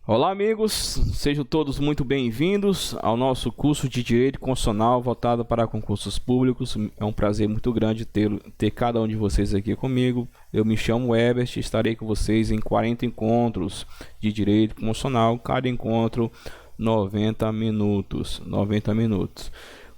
Olá, amigos, sejam todos muito bem-vindos ao nosso curso de Direito Constitucional voltado para concursos públicos. É um prazer muito grande ter cada um de vocês aqui comigo. Eu me chamo Ebert, estarei com vocês em 40 encontros de Direito Constitucional, cada encontro 90 minutos.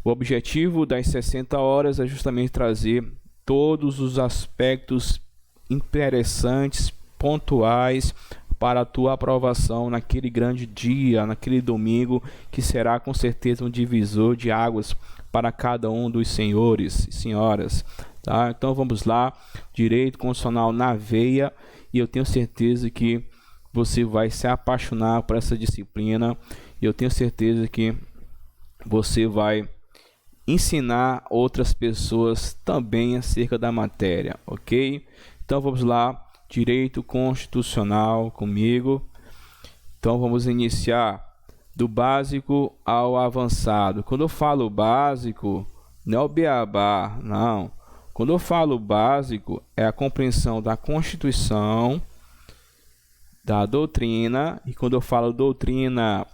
O objetivo das 60 horas é justamente trazer todos os aspectos interessantes, pontuais, para a tua aprovação naquele grande dia, naquele domingo, que será com certeza um divisor de águas para cada um dos senhores e senhoras, tá? Então vamos lá, Direito Constitucional na veia, e eu tenho certeza que você vai se apaixonar por essa disciplina, e eu tenho certeza que você vai ensinar outras pessoas também acerca da matéria, ok? Então vamos lá, Direito Constitucional comigo. Então vamos iniciar do básico ao avançado. Quando eu falo básico, não é o beabá, não. Quando eu falo básico, é a compreensão da Constituição, da doutrina, e quando eu falo doutrina,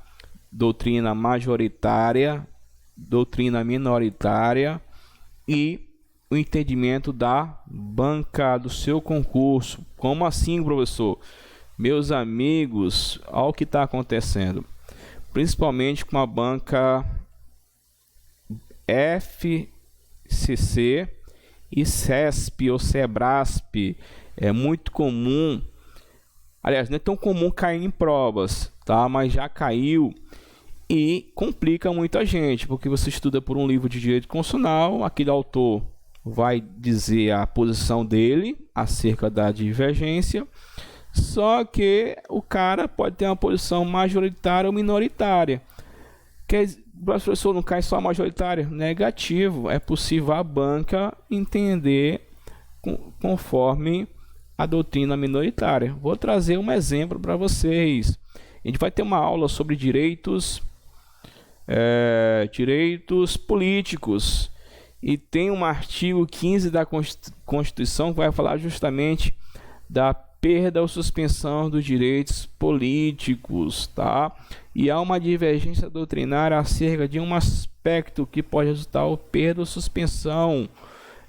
doutrina majoritária, doutrina minoritária e o entendimento da banca do seu concurso. Como assim, professor? Meus amigos, olha o que está acontecendo, principalmente com a banca FCC e CESP ou SEBRASP. É muito comum, aliás, não é tão comum cair em provas, tá? Mas já caiu e complica muita gente, porque você estuda por um livro de direito constitucional, aquele autor vai dizer a posição dele acerca da divergência, só que o cara pode ter uma posição majoritária ou minoritária. O professor não cai só majoritária? Negativo, é possível a banca entender conforme a doutrina minoritária. Vou trazer um exemplo para vocês. A gente vai ter uma aula sobre direitos políticos. E tem um artigo 15 da Constituição que vai falar justamente da perda ou suspensão dos direitos políticos, tá? E há uma divergência doutrinária acerca de um aspecto que pode resultar em perda ou suspensão.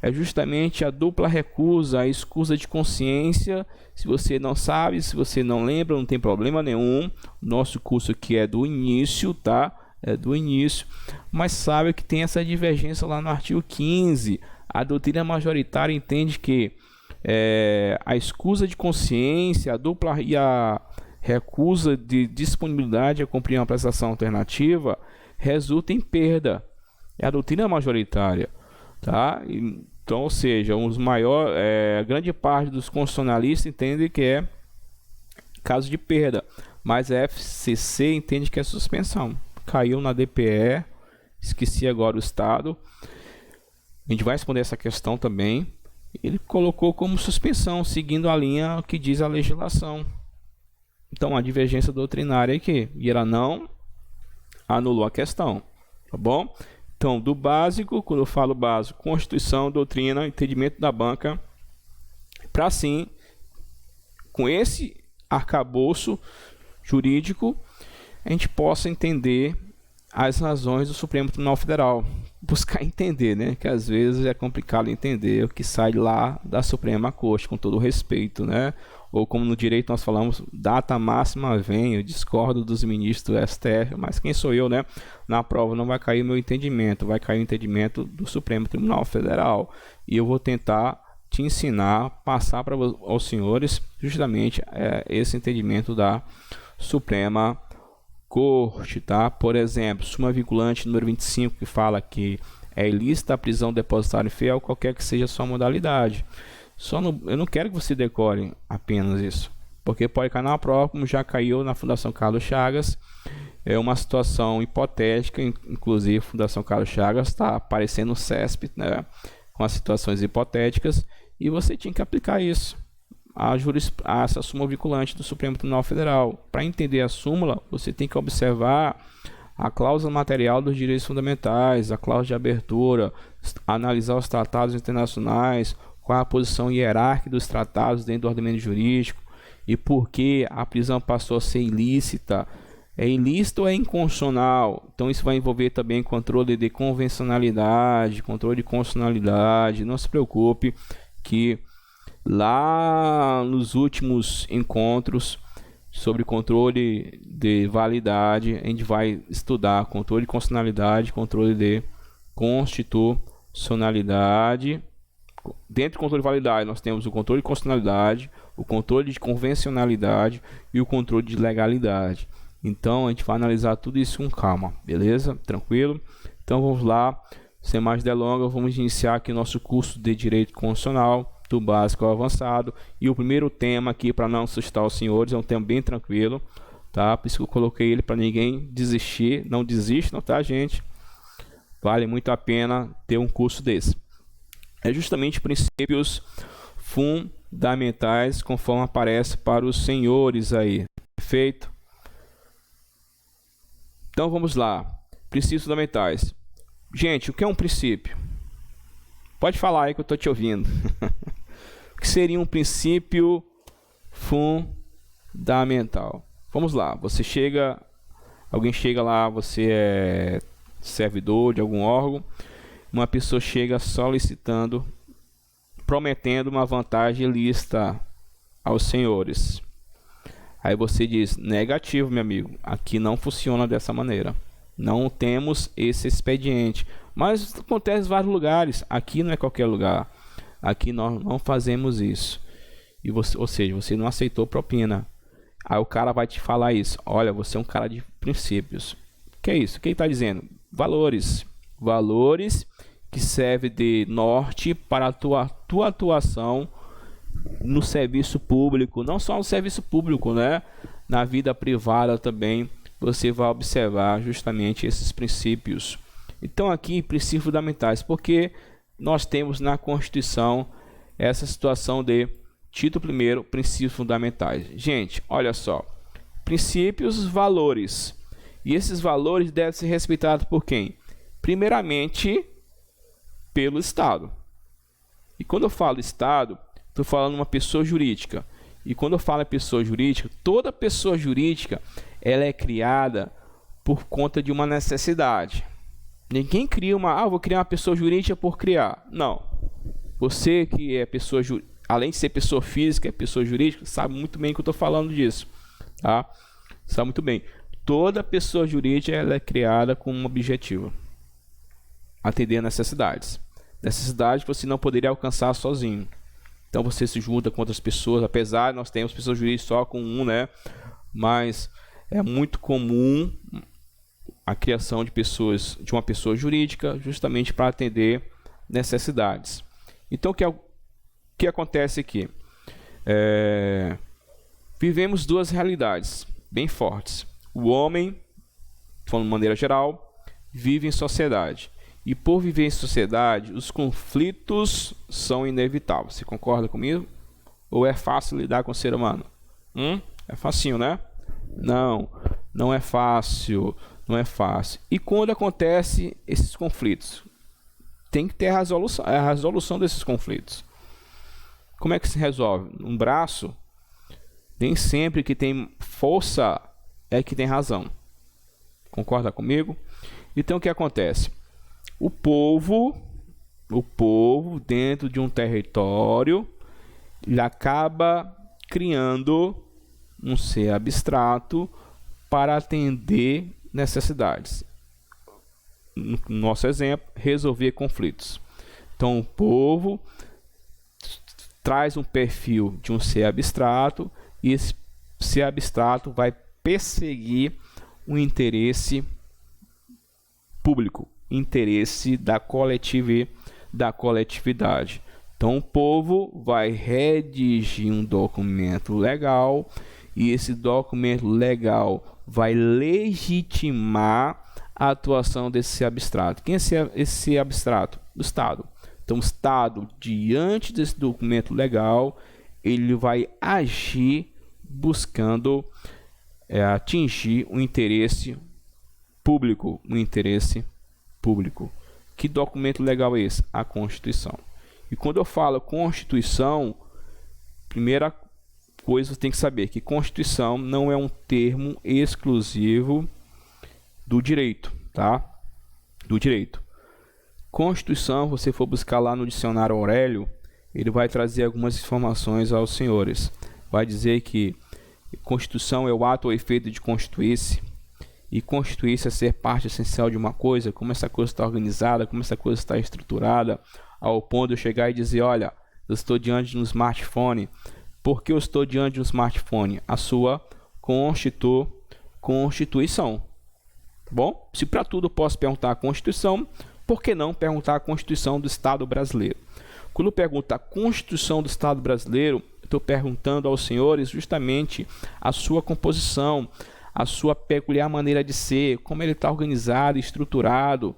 É justamente a dupla recusa, a escusa de consciência. Se você não sabe, se você não lembra, não tem problema nenhum. Nosso curso aqui é do início, tá? Do início, mas sabe que tem essa divergência lá no artigo 15. A doutrina majoritária entende que a escusa de consciência, a dupla e a recusa de disponibilidade a cumprir uma prestação alternativa resulta em perda. É a doutrina majoritária, tá? Então, ou seja, grande parte dos constitucionalistas entende que é caso de perda, mas a FCC entende que é suspensão. Caiu na DPE, esqueci agora o estado. A gente vai responder essa questão também. Ele colocou como suspensão, seguindo a linha que diz a legislação. Então a divergência doutrinária é que ela não anulou a questão, tá bom? Então, do básico, quando eu falo básico, Constituição, doutrina, entendimento da banca, para sim, com esse arcabouço jurídico, a gente possa entender as razões do Supremo Tribunal Federal. Buscar entender, né? Que às vezes é complicado entender o que sai lá da Suprema Corte, com todo o respeito, né? Ou como no direito nós falamos, data máxima vem, eu discordo dos ministros do STF, mas quem sou eu, né? Na prova não vai cair o meu entendimento, vai cair o entendimento do Supremo Tribunal Federal. E eu vou tentar te ensinar, passar para os senhores justamente esse entendimento da Suprema Corte, tá? Por exemplo, súmula vinculante número 25, que fala que é ilícita a prisão depositária fiel, qualquer que seja a sua modalidade. Eu não quero que você decore apenas isso, porque pode cair na prova, como já caiu na Fundação Carlos Chagas. É uma situação hipotética, inclusive a Fundação Carlos Chagas está aparecendo no CESP, né, com as situações hipotéticas, e você tinha que aplicar isso. Essa súmula vinculante do Supremo Tribunal Federal. Para entender a súmula, você tem que observar a cláusula material dos direitos fundamentais, a cláusula de abertura, analisar os tratados internacionais, qual a posição hierárquica dos tratados dentro do ordenamento jurídico, e por que a prisão passou a ser ilícita. É ilícito ou é inconstitucional? Então isso vai envolver também controle de convencionalidade, controle de constitucionalidade. Não se preocupe que lá nos últimos encontros sobre controle de validade, a gente vai estudar controle de constitucionalidade, controle de constitucionalidade. Dentro do controle de validade, nós temos o controle de constitucionalidade, o controle de convencionalidade e o controle de legalidade. Então, a gente vai analisar tudo isso com calma, beleza? Tranquilo? Então, vamos lá. Sem mais delongas, vamos iniciar aqui nosso curso de Direito Constitucional, do básico ao avançado. E o primeiro tema aqui, para não assustar os senhores, é um tema bem tranquilo, tá? Por isso que eu coloquei ele para ninguém desistir. Não desistam, tá, gente? Vale muito a pena ter um curso desse. É justamente princípios fundamentais, conforme aparece para os senhores aí. Perfeito? Então vamos lá. Princípios fundamentais. Gente, o que é um princípio? Pode falar aí que eu estou te ouvindo. O que seria um princípio fundamental? Vamos lá. Alguém chega lá, você é servidor de algum órgão, uma pessoa chega solicitando, prometendo uma vantagem ilícita aos senhores. Aí você diz: negativo, meu amigo, aqui não funciona dessa maneira. Não temos esse expediente. Mas acontece em vários lugares. Aqui não é qualquer lugar. Aqui nós não fazemos isso. E você, ou seja, você não aceitou propina. Aí o cara vai te falar isso: olha, você é um cara de princípios. O que é isso? O que ele está dizendo? Valores. Valores que servem de norte para a tua atuação no serviço público. Não só no serviço público, né? Na vida privada também você vai observar justamente esses princípios. Então aqui, princípios fundamentais, porque nós temos na Constituição essa situação de título 1º, princípios fundamentais. Gente, olha só, princípios, valores, e esses valores devem ser respeitados por quem? Primeiramente, pelo Estado. E quando eu falo Estado, estou falando uma pessoa jurídica. E quando eu falo em pessoa jurídica, toda pessoa jurídica ela é criada por conta de uma necessidade. Ninguém cria vou criar uma pessoa jurídica por criar. Não. Você que é pessoa jurídica, além de ser pessoa física, é pessoa jurídica, sabe muito bem que eu estou falando disso. Tá? Sabe muito bem. Toda pessoa jurídica ela é criada com um objetivo: atender a necessidades. Necessidades que você não poderia alcançar sozinho. Então você se junta com outras pessoas, apesar de nós temos pessoas jurídicas só com um, né? Mas é muito comum a criação de uma pessoa jurídica justamente para atender necessidades. Então o que acontece aqui? Vivemos duas realidades bem fortes. O homem, falando de maneira geral, vive em sociedade. E por viver em sociedade, os conflitos são inevitáveis. Você concorda comigo? Ou é fácil lidar com o ser humano? É facinho, né? Não, não é fácil. Não é fácil. E quando acontece esses conflitos? Tem que ter a resolução desses conflitos. Como é que se resolve? Um braço, nem sempre que tem força é que tem razão. Concorda comigo? Então o que acontece? O povo dentro de um território, ele acaba criando um ser abstrato para atender necessidades. No nosso exemplo, resolver conflitos. Então o povo traz um perfil de um ser abstrato e esse ser abstrato vai perseguir um interesse público, interesse da coletividade. Então o povo vai redigir um documento legal e esse documento legal vai legitimar a atuação desse abstrato. Quem é esse abstrato? O Estado. Então o Estado, diante desse documento legal, ele vai agir buscando atingir um interesse público, Que documento legal é esse? A Constituição. E quando eu falo Constituição, primeira coisa você tem que saber que Constituição não é um termo exclusivo do direito, tá? Do direito. Constituição, você for buscar lá no dicionário Aurélio, ele vai trazer algumas informações aos senhores. Vai dizer que Constituição é o ato ou efeito de constituir-se, e constituir-se é ser parte essencial de uma coisa, como essa coisa está organizada, como essa coisa está estruturada, ao ponto de eu chegar e dizer, olha, eu estou diante de um smartphone. Por que eu estou diante de um smartphone? A sua Constituição. Tá bom? Se para tudo eu posso perguntar a Constituição, por que não perguntar a Constituição do Estado brasileiro? Quando eu pergunto a Constituição do Estado brasileiro, estou perguntando aos senhores justamente a sua composição, a sua peculiar maneira de ser, como ele está organizado, estruturado,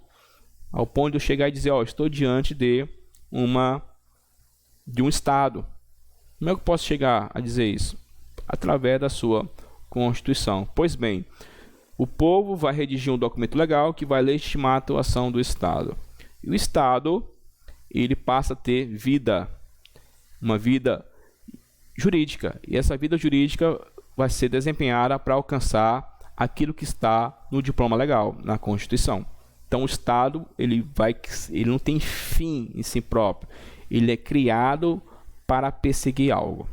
ao ponto de eu chegar e dizer, ó, estou diante de um Estado. Como é que eu posso chegar a dizer isso? Através da sua Constituição. Pois bem, o povo vai redigir um documento legal que vai legitimar a atuação do Estado. E o Estado, ele passa a ter vida, uma vida jurídica. E essa vida jurídica vai ser desempenhada para alcançar aquilo que está no diploma legal, na Constituição. Então o Estado, ele não tem fim em si próprio. Ele é criado para perseguir algo.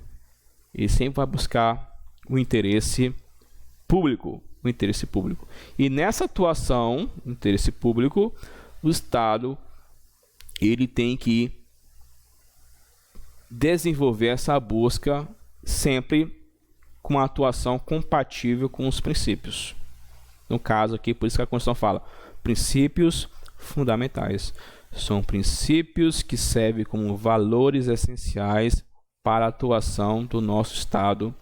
Ele sempre vai buscar o interesse público. O interesse público. E nessa atuação, interesse público, o Estado, ele tem que desenvolver essa busca sempre com uma atuação compatível com os princípios. No caso aqui, por isso que a Constituição fala, princípios fundamentais. São princípios que servem como valores essenciais para a atuação do nosso Estado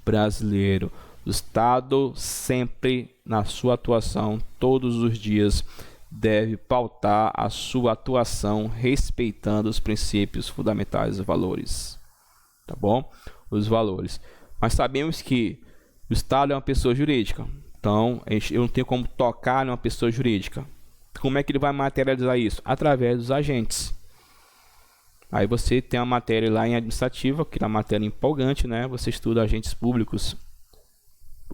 brasileiro. O Estado sempre, na sua atuação, todos os dias, deve pautar a sua atuação respeitando os princípios fundamentais e valores. Tá bom? Os valores. Mas sabemos que o Estado é uma pessoa jurídica. Então, eu não tenho como tocar numa pessoa jurídica. Como é que ele vai materializar isso? Através dos agentes. Aí você tem a matéria lá em administrativa, que é uma matéria empolgante, né? Você estuda agentes públicos.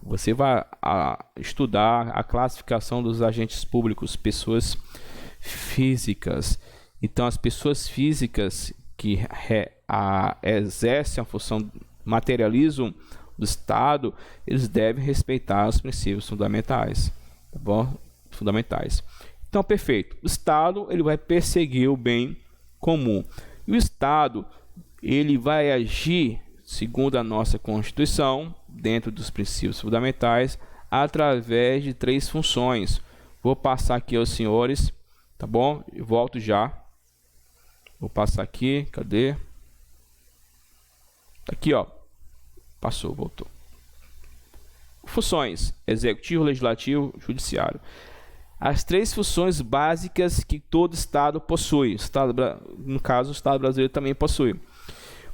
Você vai estudar a classificação dos agentes públicos, pessoas físicas. Então, as pessoas físicas que exercem a função, materializam do Estado, eles devem respeitar os princípios fundamentais, tá bom? Fundamentais. Então, perfeito. O Estado, ele vai perseguir o bem comum. E o Estado, ele vai agir, segundo a nossa Constituição, dentro dos princípios fundamentais, através de 3 funções. Vou passar aqui aos senhores, tá bom? Eu volto já. Vou passar aqui, cadê? Tá aqui, ó. Passou, voltou. Funções: executivo, legislativo, judiciário. As 3 funções básicas que todo Estado possui. No caso, o Estado brasileiro também possui.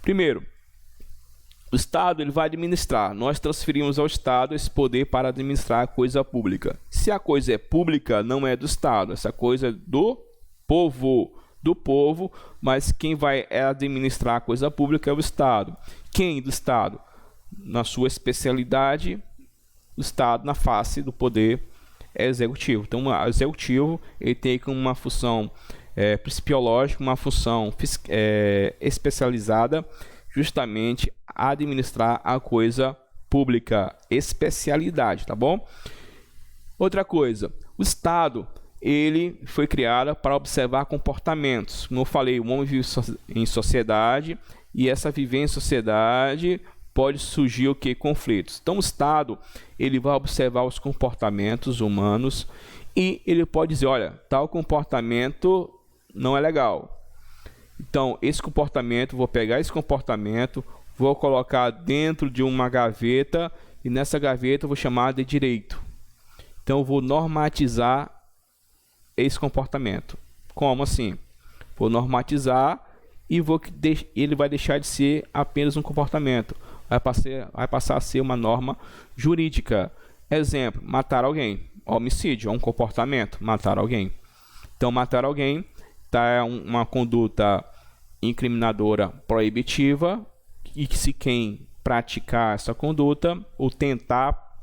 Primeiro, o Estado, ele vai administrar. Nós transferimos ao Estado esse poder para administrar a coisa pública. Se a coisa é pública, não é do Estado. Essa coisa é do povo. Do povo, mas quem vai administrar a coisa pública é o Estado. Quem do Estado? Na sua especialidade, o Estado na face do poder executivo. Então, o executivo, ele tem uma função principiológica, uma função especializada, justamente administrar a coisa pública, especialidade, tá bom? Outra coisa, o Estado, ele foi criado para observar comportamentos. Como eu falei, o homem vive em sociedade e essa viver em sociedade pode surgir o que? Conflitos. Então o Estado, ele vai observar os comportamentos humanos e ele pode dizer, olha, tal comportamento não é legal. Então esse comportamento, vou pegar esse comportamento, vou colocar dentro de uma gaveta e nessa gaveta eu vou chamar de direito. Então eu vou normatizar esse comportamento. Como assim? Vou normatizar e ele vai deixar de ser apenas um comportamento. Vai passar a ser uma norma jurídica. Exemplo, matar alguém. Homicídio é um comportamento, matar alguém. Então, matar alguém é uma conduta incriminadora proibitiva e que se quem praticar essa conduta ou tentar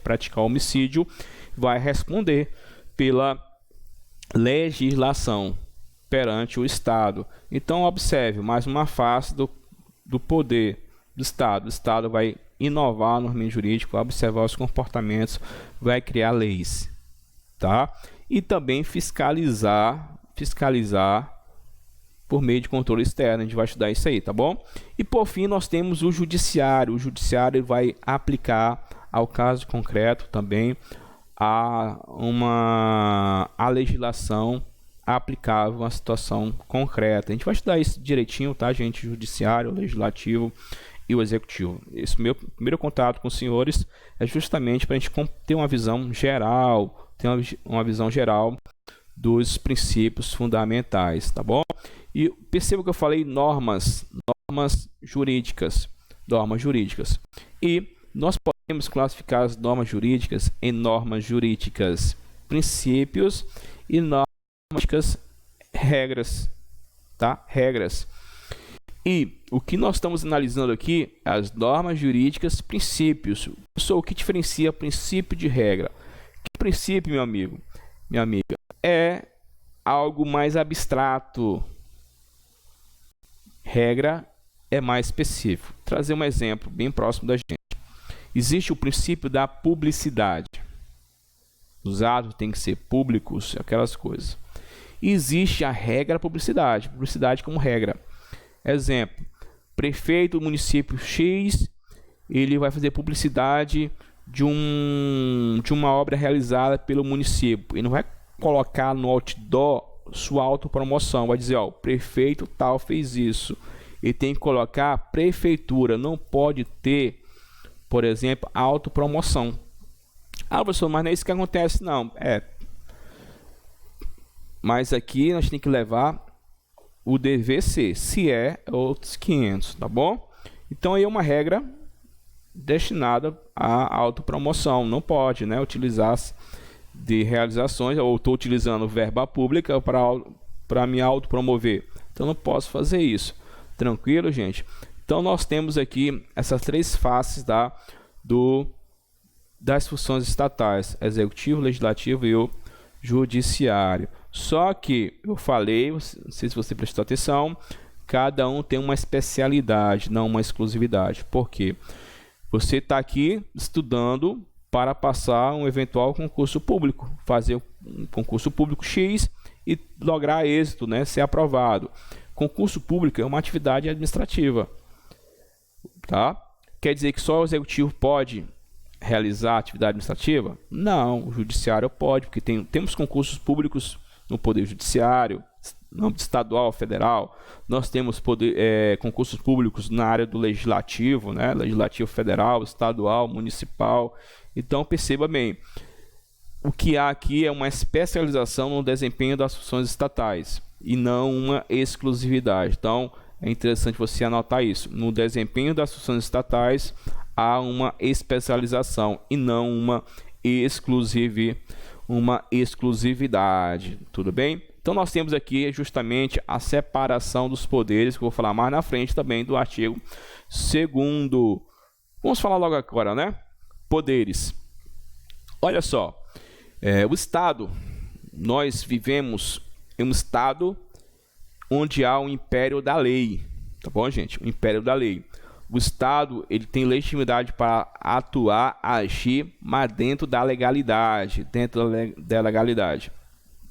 praticar homicídio, vai responder pela legislação perante o Estado. Então, observe mais uma face do poder do Estado. O Estado vai inovar no ordenamento jurídico, vai observar os comportamentos, vai criar leis, tá? E também fiscalizar por meio de controle externo. A gente vai estudar isso aí, tá bom? E por fim, nós temos o judiciário. O judiciário vai aplicar ao caso concreto também a legislação aplicável a uma situação concreta. A gente vai estudar isso direitinho, tá, gente? O judiciário, o legislativo e o executivo. Esse meu primeiro contato com os senhores é justamente para a gente ter uma visão geral, dos princípios fundamentais, tá bom? E perceba que eu falei normas jurídicas. E nós podemos classificar as normas jurídicas em normas jurídicas, princípios e normas jurídicas, regras, tá? Regras. E o que nós estamos analisando aqui, as normas jurídicas, princípios. O que diferencia princípio de regra? Que princípio, meu amigo, minha amiga, é algo mais abstrato. Regra é mais específico. Vou trazer um exemplo bem próximo da gente. Existe o princípio da publicidade. Os atos têm que ser públicos, aquelas coisas. E existe a regra da publicidade. Publicidade como regra. Exemplo, prefeito do município X, ele vai fazer publicidade de uma obra realizada pelo município. Ele não vai colocar no outdoor sua autopromoção, vai dizer, ó, o prefeito tal fez isso. Ele tem que colocar prefeitura, não pode ter, por exemplo, autopromoção. Ah, professor, mas não é isso que acontece, não. Mas aqui nós temos que levar o DVC, se é outros 500, tá bom? Então aí é uma regra destinada à autopromoção, não pode, né, utilizar de realizações, ou estou utilizando verba pública para me autopromover, então não posso fazer isso. Tranquilo, gente? Então nós temos aqui essas três faces das funções estatais: executivo, legislativo e o judiciário. Só que eu falei, não sei se você prestou atenção, cada um tem uma especialidade, não uma exclusividade. Por quê? Você está aqui estudando para passar um eventual concurso público, fazer um concurso público X e lograr êxito, né, ser aprovado. Concurso público é uma atividade administrativa, tá? Quer dizer que só o executivo pode realizar atividade administrativa? Não, o judiciário pode, porque temos concursos públicos no Poder Judiciário, no âmbito estadual, federal. Nós temos concursos públicos na área do legislativo, né? Legislativo federal, estadual, municipal. Então, perceba bem, o que há aqui é uma especialização no desempenho das funções estatais e não uma exclusividade. Então, é interessante você anotar isso. No desempenho das funções estatais, há uma especialização e não uma exclusividade. Tudo bem? Então, nós temos aqui justamente a separação dos poderes, que eu vou falar mais na frente também do artigo 2º. Vamos falar logo agora, né? Poderes. Olha só, o Estado, nós vivemos em um Estado onde há um império da lei, tá bom, gente? O império da lei. O Estado, ele tem legitimidade para atuar, agir, mas dentro da legalidade,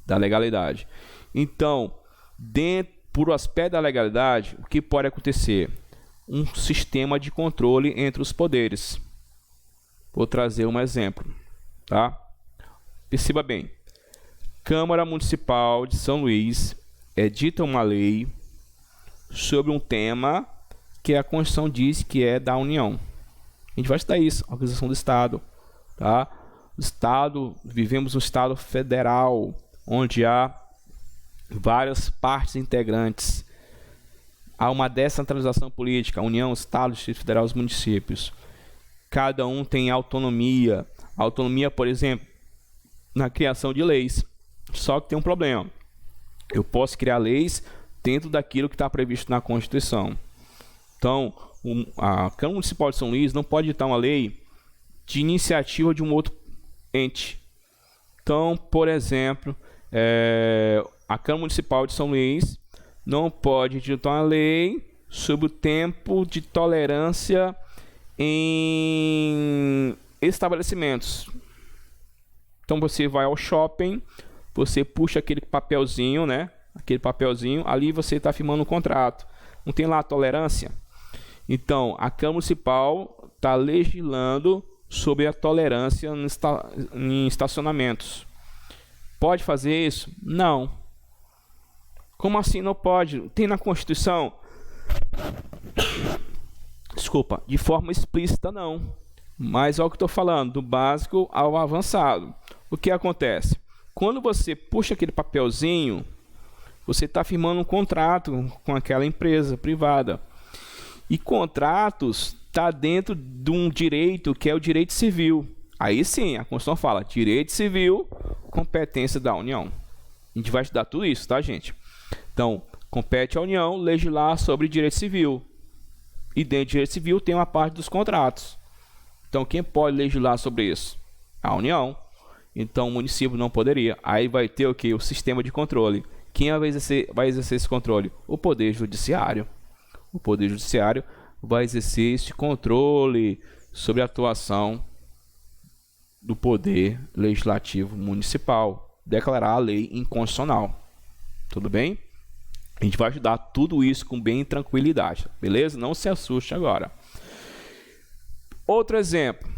da legalidade. Então, por aspecto da legalidade, o que pode acontecer? Um sistema de controle entre os poderes. Vou trazer um exemplo, tá? Perceba bem. Câmara Municipal de São Luís edita uma lei sobre um tema que a Constituição diz que é da União. A gente vai estudar isso, a organização do Estado, tá? O Estado, vivemos um Estado federal, onde há várias partes integrantes. Há uma descentralização política, a União, o Estado, o Distrito Federal, os municípios. Cada um tem autonomia. Autonomia, por exemplo, na criação de leis. Só que tem um problema. Eu posso criar leis dentro daquilo que está previsto na Constituição. Então, a Câmara Municipal de São Luís não pode editar uma lei de iniciativa de um outro ente. Então, por exemplo, a Câmara Municipal de São Luís não pode editar uma lei sobre o tempo de tolerância em estabelecimentos. Então você vai ao shopping, você puxa aquele papelzinho, né? Aquele papelzinho, ali você está firmando um contrato. Não tem lá a tolerância? Então, a Câmara Municipal está legislando sobre a tolerância em estacionamentos. Pode fazer isso? Não. Como assim não pode? Tem na Constituição? Desculpa, de forma explícita não. Mas é o que estou falando, do básico ao avançado. O que acontece? Quando você puxa aquele papelzinho, você está firmando um contrato com aquela empresa privada. E contratos está dentro de um direito que é o direito civil. Aí sim, a Constituição fala direito civil, competência da União. A gente vai estudar tudo isso, tá, gente? Então, compete à União legislar sobre direito civil. E dentro do direito civil tem uma parte dos contratos. Então, quem pode legislar sobre isso? A União. Então, o município não poderia. Aí vai ter o quê? O sistema de controle. Quem vai exercer esse controle? O Poder Judiciário. O Poder Judiciário vai exercer esse controle sobre a atuação do Poder Legislativo Municipal. Declarar a lei inconstitucional. Tudo bem? A gente vai ajudar tudo isso com bem tranquilidade. Beleza? Não se assuste agora. Outro exemplo.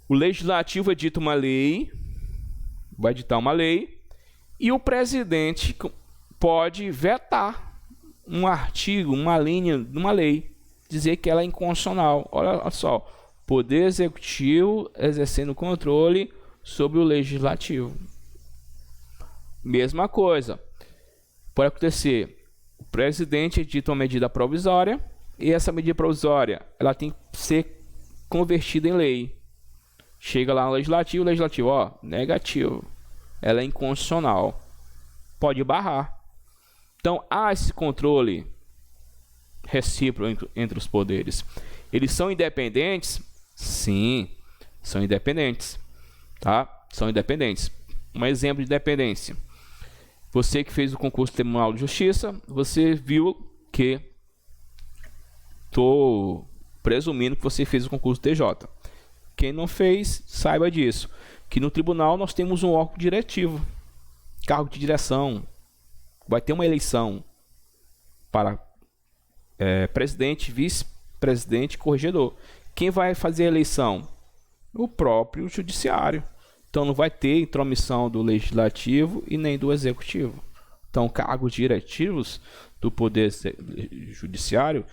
O Legislativo edita uma lei. Vai editar uma lei. E o presidente pode vetar um artigo, uma linha de uma lei, dizer que ela é inconstitucional. Olha só, Poder Executivo exercendo controle sobre o Legislativo. Mesma coisa, pode acontecer, o presidente edita uma medida provisória e essa medida provisória ela tem que ser convertida em lei. Chega lá no Legislativo, negativo, ela é inconstitucional, pode barrar. Então, há esse controle recíproco entre os poderes. Eles são independentes? Sim, são independentes. Tá? São independentes. Um exemplo de independência. Você que fez o concurso do Tribunal de Justiça, você viu que... Estou presumindo que você fez o concurso do TJ. Quem não fez, saiba disso. Que no tribunal nós temos um órgão diretivo. Cargo de direção. Vai ter uma eleição para presidente, vice-presidente e corregedor. Quem vai fazer a eleição? O próprio judiciário. Então não vai ter intromissão do legislativo e nem do executivo. Então cargos diretivos do poder judiciário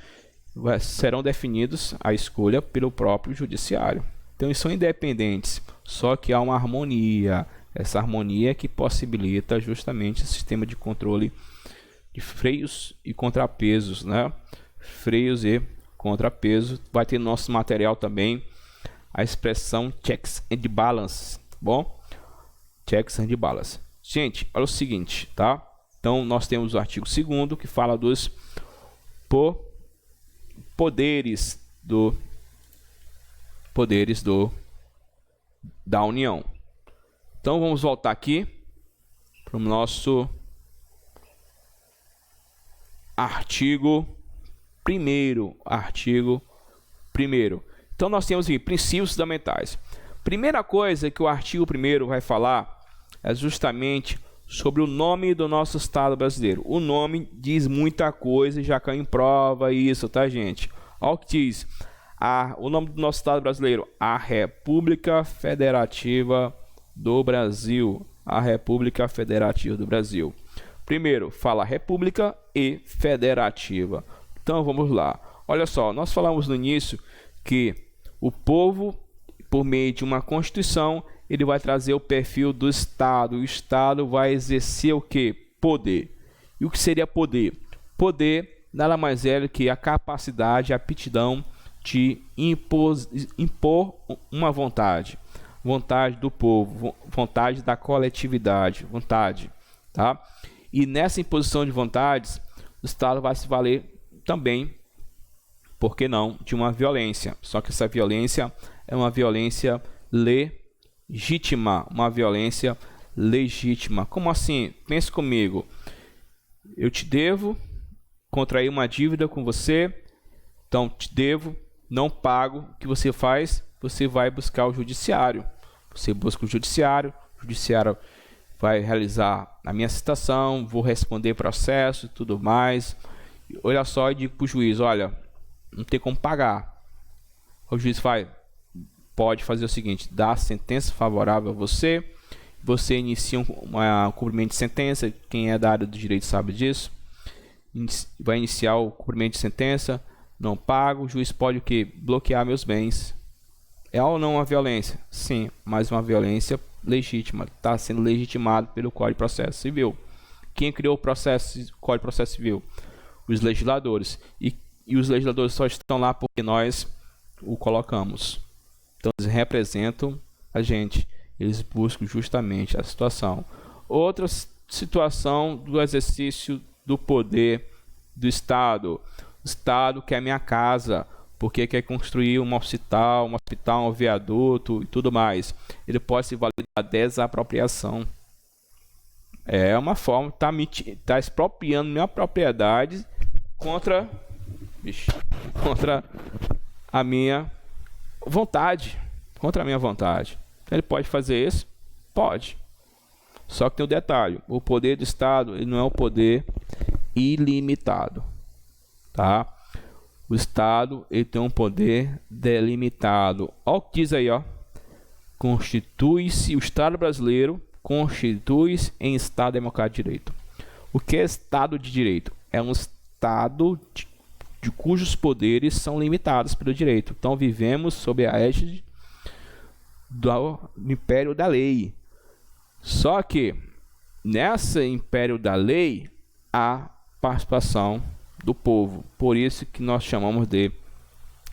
serão definidos a escolha pelo próprio judiciário. Então eles são independentes, só que há uma harmonia. Essa harmonia que possibilita justamente o sistema de controle de freios e contrapesos, né? Freios e contrapesos. Vai ter no nosso material também a expressão checks and balance, tá bom? Checks and balance. Gente, olha o seguinte, tá? Então nós temos o artigo 2º que fala dos poderes da União. Então vamos voltar aqui para o nosso artigo 1º. Artigo 1º. Então nós temos aqui princípios fundamentais. Primeira coisa que o artigo 1º vai falar é justamente sobre o nome do nosso Estado brasileiro. O nome diz muita coisa e já caiu em prova isso, tá, gente? Olha o que diz. O nome do nosso Estado brasileiro: a República Federativa do Brasil. A República Federativa do Brasil. Primeiro, fala República e Federativa. Então, vamos lá. Olha só, nós falamos no início que o povo, por meio de uma Constituição, ele vai trazer o perfil do Estado. O Estado vai exercer o que? Poder. E o que seria poder? Poder nada mais é do que a capacidade, a aptidão de impor uma vontade. Vontade do povo, vontade da coletividade, vontade, tá? E nessa imposição de vontades, o Estado vai se valer também por que não, de uma violência. Só que essa violência é uma violência legítima, uma violência legítima. Como assim? Pense comigo. Eu te devo, contraí uma dívida com você, então te devo, não pago. O que você faz? Você vai buscar o judiciário. Você busca o judiciário vai realizar a minha citação, vou responder processo e tudo mais. Olha só, e digo para o juiz, olha, não tem como pagar. O juiz pode fazer o seguinte, dá a sentença favorável a você, você inicia um cumprimento de sentença, quem é da área do direito sabe disso, vai iniciar o cumprimento de sentença, não pago, o juiz pode o quê? Bloquear meus bens. É ou não uma violência? Sim, mas uma violência legítima, está sendo legitimado pelo Código de Processo Civil. Quem criou o Código de Processo Civil? Os legisladores. E os legisladores só estão lá porque nós o colocamos. Então eles representam a gente, eles buscam justamente a situação. Outra situação do exercício do poder do Estado. O Estado quer minha casa, porque quer construir um hospital, um viaduto e tudo mais. Ele pode se valer da desapropriação. É uma forma, tá expropriando minha propriedade contra a minha vontade. Contra a minha vontade. Ele pode fazer isso? Pode. Só que tem um detalhe. O poder do Estado ele não é um poder ilimitado. Tá? O Estado ele tem um poder delimitado. Olha o que diz aí, ó. Constitui-se, o Estado brasileiro constitui-se em Estado democrático de direito. O que é Estado de direito? É um Estado de cujos poderes são limitados pelo direito. Então vivemos sob a égide do império da lei. Só que nessa império da lei há participação do povo. Por isso que nós chamamos de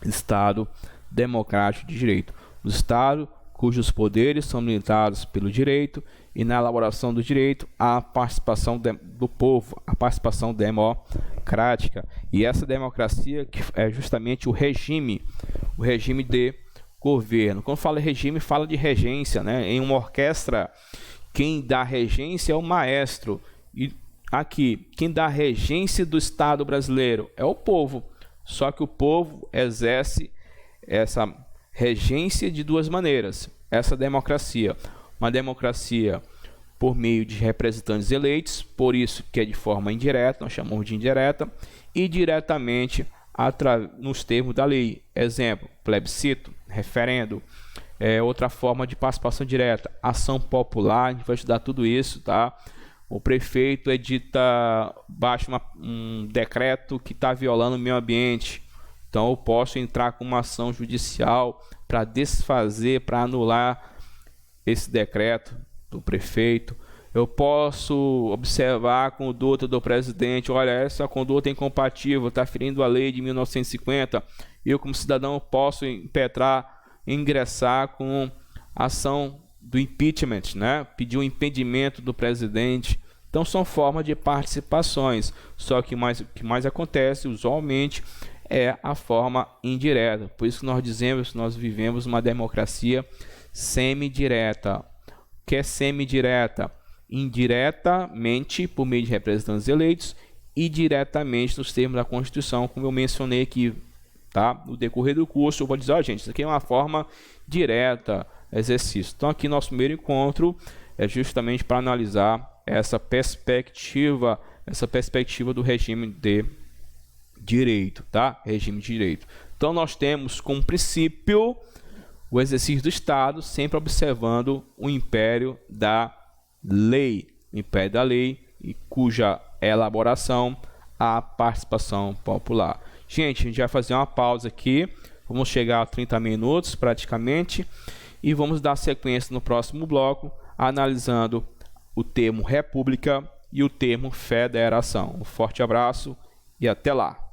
Estado democrático de direito. O Estado cujos poderes são limitados pelo direito e na elaboração do direito há a participação do povo, a participação democrática. E essa democracia que é justamente o regime de governo. Quando fala regime, fala de regência, né? Em uma orquestra, quem dá regência é o maestro. E aqui, quem dá regência do Estado brasileiro é o povo. Só que o povo exerce essa regência de duas maneiras. Essa democracia, uma democracia por meio de representantes eleitos, por isso que é de forma indireta, nós chamamos de indireta, e diretamente nos termos da lei. Exemplo, plebiscito, referendo. Outra forma de participação direta, ação popular, a gente vai estudar tudo isso, tá? O prefeito baixa um decreto que está violando o meio ambiente. Então eu posso entrar com uma ação judicial para desfazer, para anular esse decreto do prefeito. Eu posso observar a conduta do presidente. Olha, essa conduta é incompatível, está ferindo a lei de 1950. Eu, como cidadão, posso ingressar com ação do impeachment, né? Pedir o impedimento do presidente. Então são formas de participações. Só que o que mais acontece usualmente é a forma indireta. Por isso que nós dizemos que nós vivemos uma democracia semidireta. O que é semidireta? Indiretamente por meio de representantes eleitos e diretamente nos termos da Constituição, como eu mencionei aqui, tá? No decorrer do curso eu vou dizer, gente, isso aqui é uma forma direta, exercício. Então aqui nosso primeiro encontro é justamente para analisar essa perspectiva do regime de direito, tá? Regime de direito. Então nós temos como princípio o exercício do Estado, sempre observando o império da lei, e cuja elaboração a participação popular. Gente, a gente vai fazer uma pausa aqui, vamos chegar a 30 minutos praticamente e vamos dar sequência no próximo bloco, analisando o termo república e o termo federação. Um forte abraço e até lá!